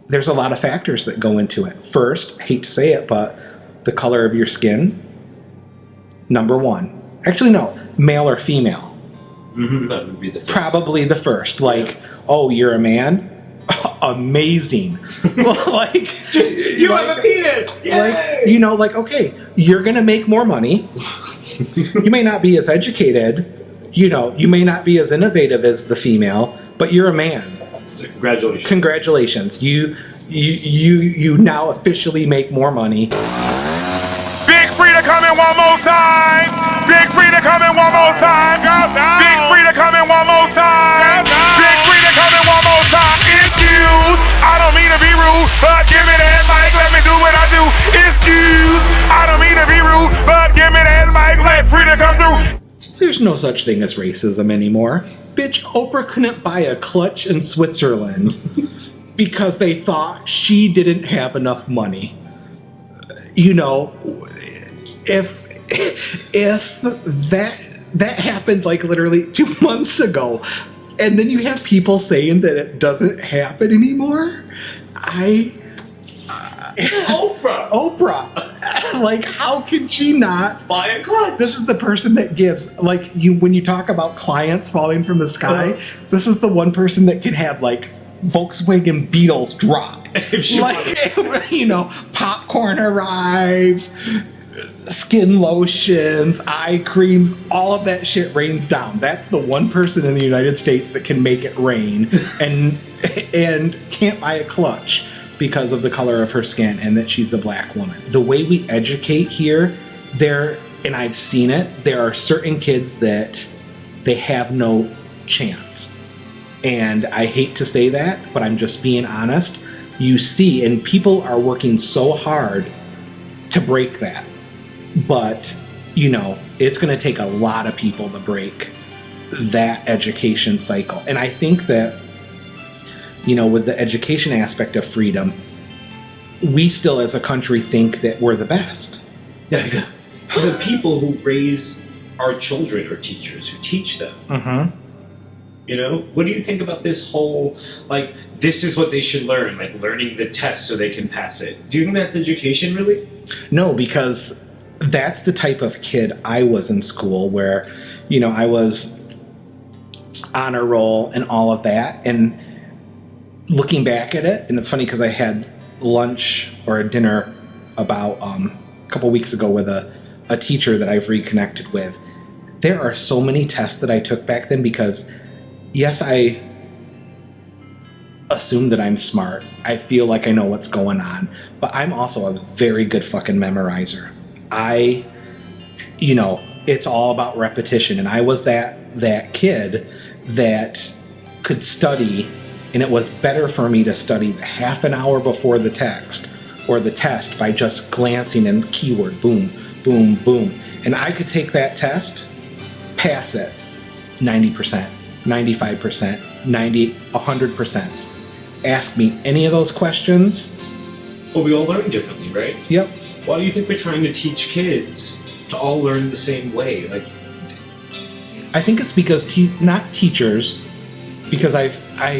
there's a lot of factors that go into it. First, I hate to say it, but the color of your skin, number one. Actually, no, male or female. Mm-hmm. That would be the first. Probably the first. Like, oh, you're a man? Amazing. Like, you have a penis! Yay! Like, okay, you're going to make more money. You may not be as educated. You may not be as innovative as the female, but you're a man. So congratulations. Congratulations. You now officially make more money. Big Frida coming one more time. Big Frida coming one more time. Big Frida coming one more time. Big Frida coming one more time. Excuse, I don't mean to be rude, but give me that mic, let me do what I do. Excuse, I don't mean to be rude, but give me that mic, let Frida come through. There's no such thing as racism anymore. Bitch, Oprah couldn't buy a clutch in Switzerland because they thought she didn't have enough money. If that happened like literally 2 months ago, and then you have people saying that it doesn't happen anymore, Oprah. Like, how can she not buy a clutch? This is the person that gives, like, when you talk about clients falling from the sky, this is the one person that can have, like, Volkswagen Beetles drop. Like, popcorn arrives, skin lotions, eye creams, all of that shit rains down. That's the one person in the United States that can make it rain and can't buy a clutch because of the color of her skin and that she's a black woman. The way we educate here, and I've seen it, there are certain kids that they have no chance. And I hate to say that, but I'm just being honest. You see, and people are working so hard to break that. But, it's going to take a lot of people to break that education cycle. And I think that, with the education aspect of freedom, we still as a country think that we're the best. The people who raise our children are teachers who teach them. Mm-hmm. What do you think about this whole, like, this is what they should learn, like learning the test so they can pass it? Do you think that's education, really? No, because that's the type of kid I was in school where, I was honor roll and all of that. And looking back at it, and it's funny because I had lunch or a dinner about a couple weeks ago with a teacher that I've reconnected with. There are so many tests that I took back then because, yes, I assume that I'm smart. I feel like I know what's going on, but I'm also a very good fucking memorizer. It's all about repetition, and I was that kid that could study, and it was better for me to study the half an hour before the text or the test by just glancing and keyword, boom, boom, boom. And I could take that test, pass it 90%, 95%, 100%. Ask me any of those questions. Well, we all learn differently, right? Yep. Why do you think we're trying to teach kids to all learn the same way? Like, I think it's because not teachers, because I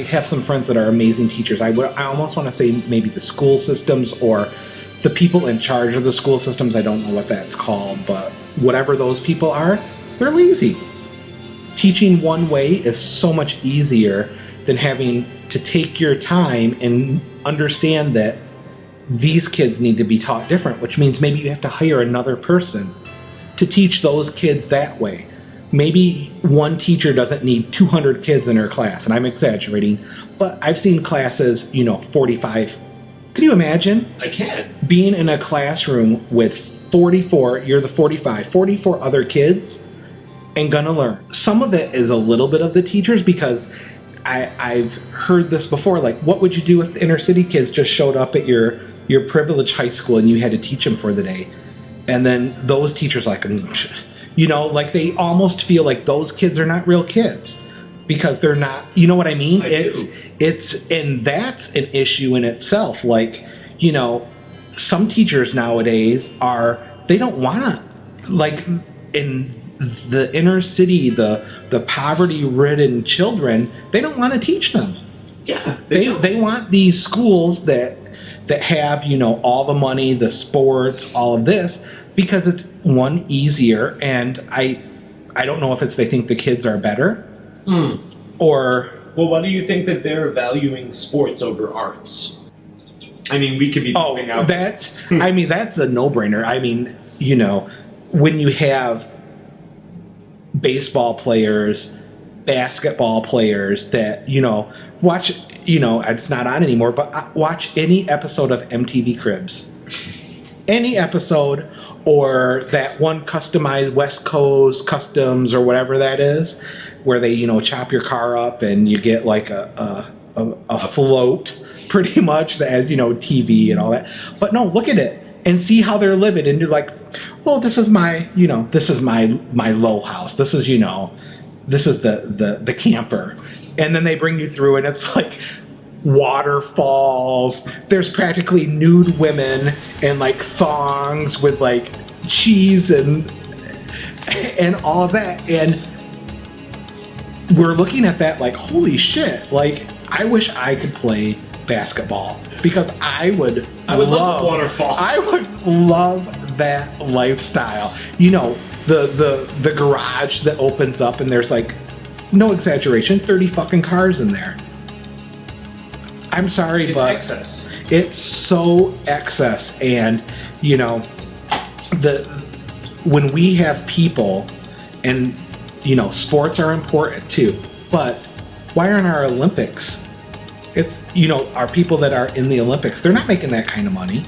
have some friends that are amazing teachers. I almost want to say maybe the school systems or the people in charge of the school systems. I don't know what that's called, but whatever those people are, they're lazy. Teaching one way is so much easier than having to take your time and understand that these kids need to be taught different, which means maybe you have to hire another person to teach those kids that way. Maybe one teacher doesn't need 200 kids in her class, and I'm exaggerating, but I've seen classes, 45. Can you imagine? I can. Being in a classroom with 44, you're the 44 other kids and gonna learn. Some of it is a little bit of the teachers because I've heard this before, like, what would you do if the inner city kids just showed up at your privileged high school and you had to teach them for the day? And then those teachers like they almost feel like those kids are not real kids because they're not, you know what I mean? And that's an issue in itself. Like, some teachers nowadays they don't want to, like, in the inner city, the poverty-ridden children, they don't want to teach them. Yeah, They want these schools that have, you know, all the money, the sports, all of this, because it's one, easier, and I don't know if it's they think the kids are better or. Well, why do you think that they're valuing sports over arts? I mean, we could be moving out. That's I mean, that's a no-brainer. I mean, you know, when you have baseball players, basketball players that, you know, watch, you know, it's not on anymore, but watch any episode of MTV Cribs. Any episode, or that one customized West Coast Customs or whatever that is, where they, you know, chop your car up and you get like a float, pretty much, that has, you know, TV and all that. But no, look at it and see how they're living, and you're like, oh, this is my, you know, this is my low house. This is, you know, this is the camper. And then they bring you through, and it's like waterfalls. There's practically nude women and like thongs with like cheese and all of that. And we're looking at that like, holy shit, like I wish I could play basketball, because I would love the waterfall. I would love that lifestyle. You know, the garage that opens up and there's like, no exaggeration, 30 fucking cars in there. I'm sorry, but excess. It's so excess. And you know, when we have people, and you know, sports are important too, but why aren't our Olympics? It's, you know, our people that are in the Olympics, they're not making that kind of money.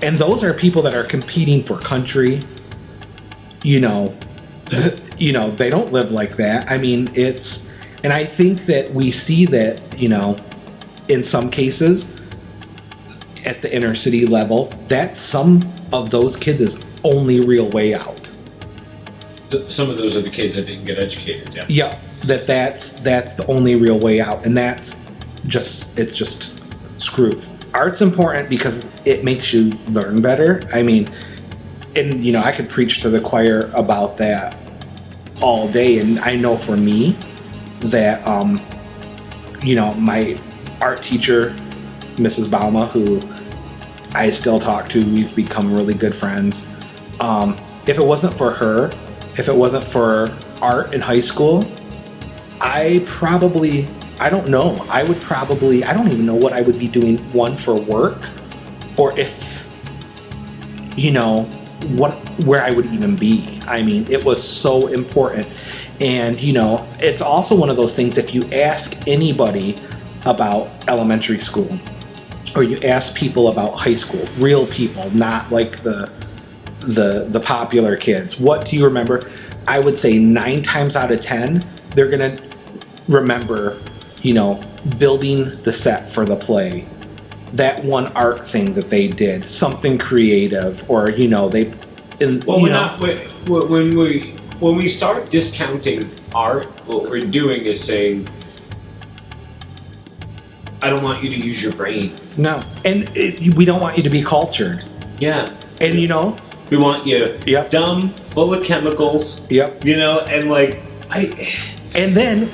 And those are people that are competing for country. You know, you know, they don't live like that. I mean, it's, and I think that we see that, you know, in some cases at the inner city level, that some of those kids' only real way out. Some of those are the kids that didn't get educated. Yeah. Yeah, that's the only real way out, and that's it's just screwed. Art's important because it makes you learn better. I mean, and you know, I could preach to the choir about that all day, and I know for me that you know, my art teacher, Mrs. Bauma, who I still talk to, we've become really good friends. If it wasn't for her, if it wasn't for art in high school, I don't know. I don't even know what I would be doing, one, for work, or if, you know, where I would even be. I mean, it was so important. And, you know, it's also one of those things, if you ask anybody about elementary school, or you ask people about high school, real people, not like the popular kids, what do you remember? I would say 9 times out of 10, they're going to remember, you know, building the set for the play, that one art thing that they did, something creative, or, you know, when we start discounting art, what we're doing is saying, I don't want you to use your brain. No, and we don't want you to be cultured. Yeah. And you know, we want you dumb, full of chemicals. Yep. You know, and like and then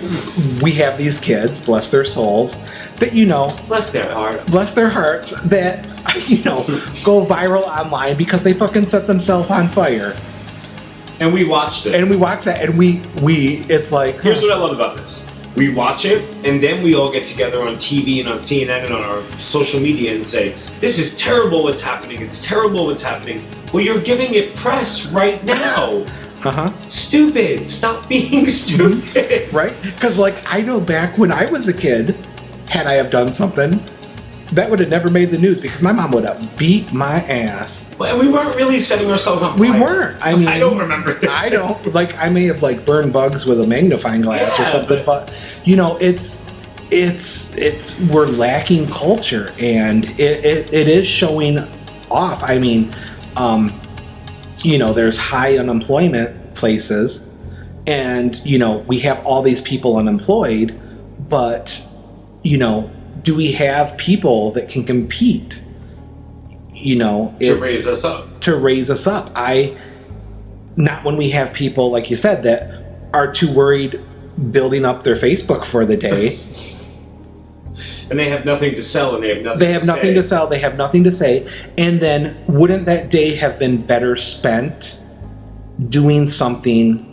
we have these kids, bless their souls, that, you know, bless their hearts, that, you know, go viral online because they fucking set themselves on fire. And we watch this. And we watch that, and we it's like, here's what I love about this. We watch it, and then we all get together on TV and on CNN and on our social media and say, this is terrible what's happening, it's terrible what's happening. Well, you're giving it press right now. Stupid. Stop being stupid. Right? Because, like, I know back when I was a kid, had I have done something, that would have never made the news, because my mom would have beat my ass. Well, we weren't really setting ourselves on fire. We weren't. I mean, I don't remember this. I don't. Like, I may have, like, burned bugs with a magnifying glass or something, but, you know, it's we're lacking culture, and it is showing off. I mean, you know, there's high unemployment places, and, you know, we have all these people unemployed, but, you know, do we have people that can compete? You know, to raise us up. Not when we have people, like you said, that are too worried building up their Facebook for the day and they have nothing to sell, and they have nothing. They have to nothing say. to sell. They have nothing to say. And then, wouldn't that day have been better spent doing something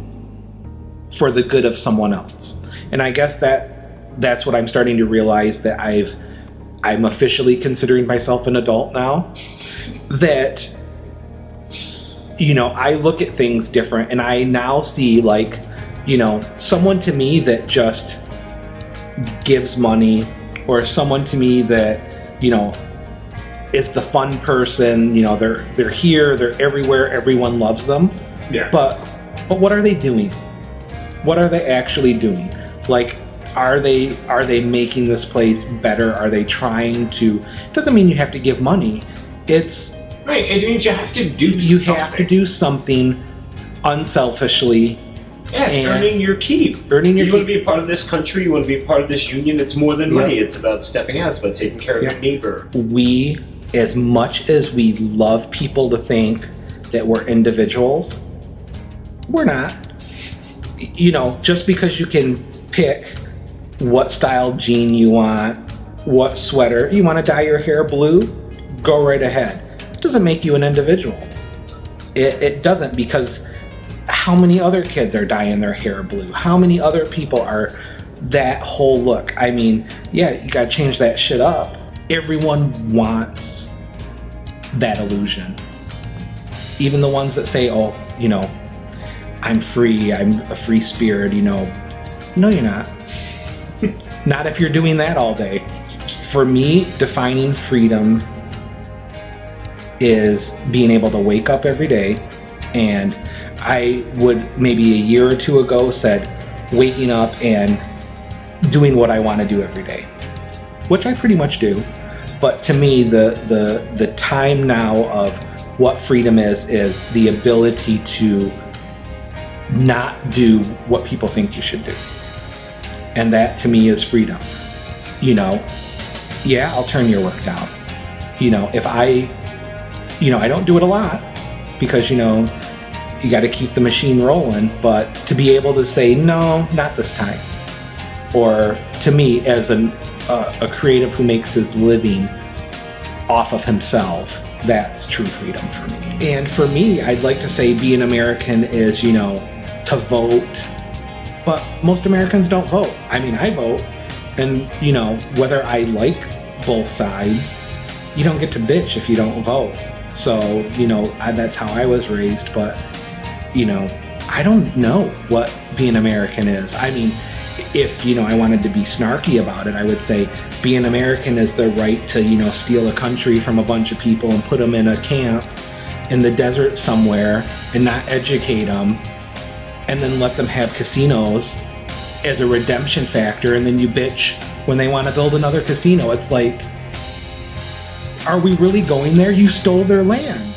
for the good of someone else? And I guess that's what I'm starting to realize, that I'm officially considering myself an adult now. That, you know, I look at things different, and I now see, like, you know, someone to me that just gives money, or someone to me that, you know, is the fun person. You know, they're here, they're everywhere, everyone loves them. Yeah. But what are they doing? What are they actually doing? Like, are they making this place better? Are they trying to? It doesn't mean you have to give money. It's right. It means you have to do. You something. have to do something unselfishly. Yeah, it's earning your keep. Earning your You keep. want to be a part of this country. You want to be a part of this union. It's more than money. It's about stepping out. It's about taking care of your neighbor. We, as much as we love people to think that we're individuals, we're not. You know, just because you can pick what style jean you want, what sweater, you want to dye your hair blue, go right ahead. It doesn't make you an individual. It doesn't, because how many other kids are dyeing their hair blue? How many other people are that whole look? I mean, yeah, you gotta change that shit up. Everyone wants that illusion. Even the ones that say, oh, you know, I'm free, I'm a free spirit, you know. No, you're not. Not if you're doing that all day. For me, defining freedom is being able to wake up every day, and I would maybe a year or two ago said waking up and doing what I want to do every day, which I pretty much do. But to me, the time now of what freedom is the ability to not do what people think you should do. And that to me is freedom. You know, yeah, I'll turn your work down. You know, if I don't do it a lot, because, you know, you got to keep the machine rolling, but to be able to say, no, not this time. Or to me, as a creative who makes his living off of himself, that's true freedom for me. And for me, I'd like to say being American is, you know, to vote, but most Americans don't vote. I mean, I vote, and, you know, whether I like both sides, you don't get to bitch if you don't vote. So, you know, that's how I was raised, but, you know, I don't know what being American is. I mean, if, you know, I wanted to be snarky about it, I would say being American is the right to, you know, steal a country from a bunch of people and put them in a camp in the desert somewhere and not educate them, and then let them have casinos as a redemption factor, and then you bitch when they want to build another casino. It's like, are we really going there? You stole their land.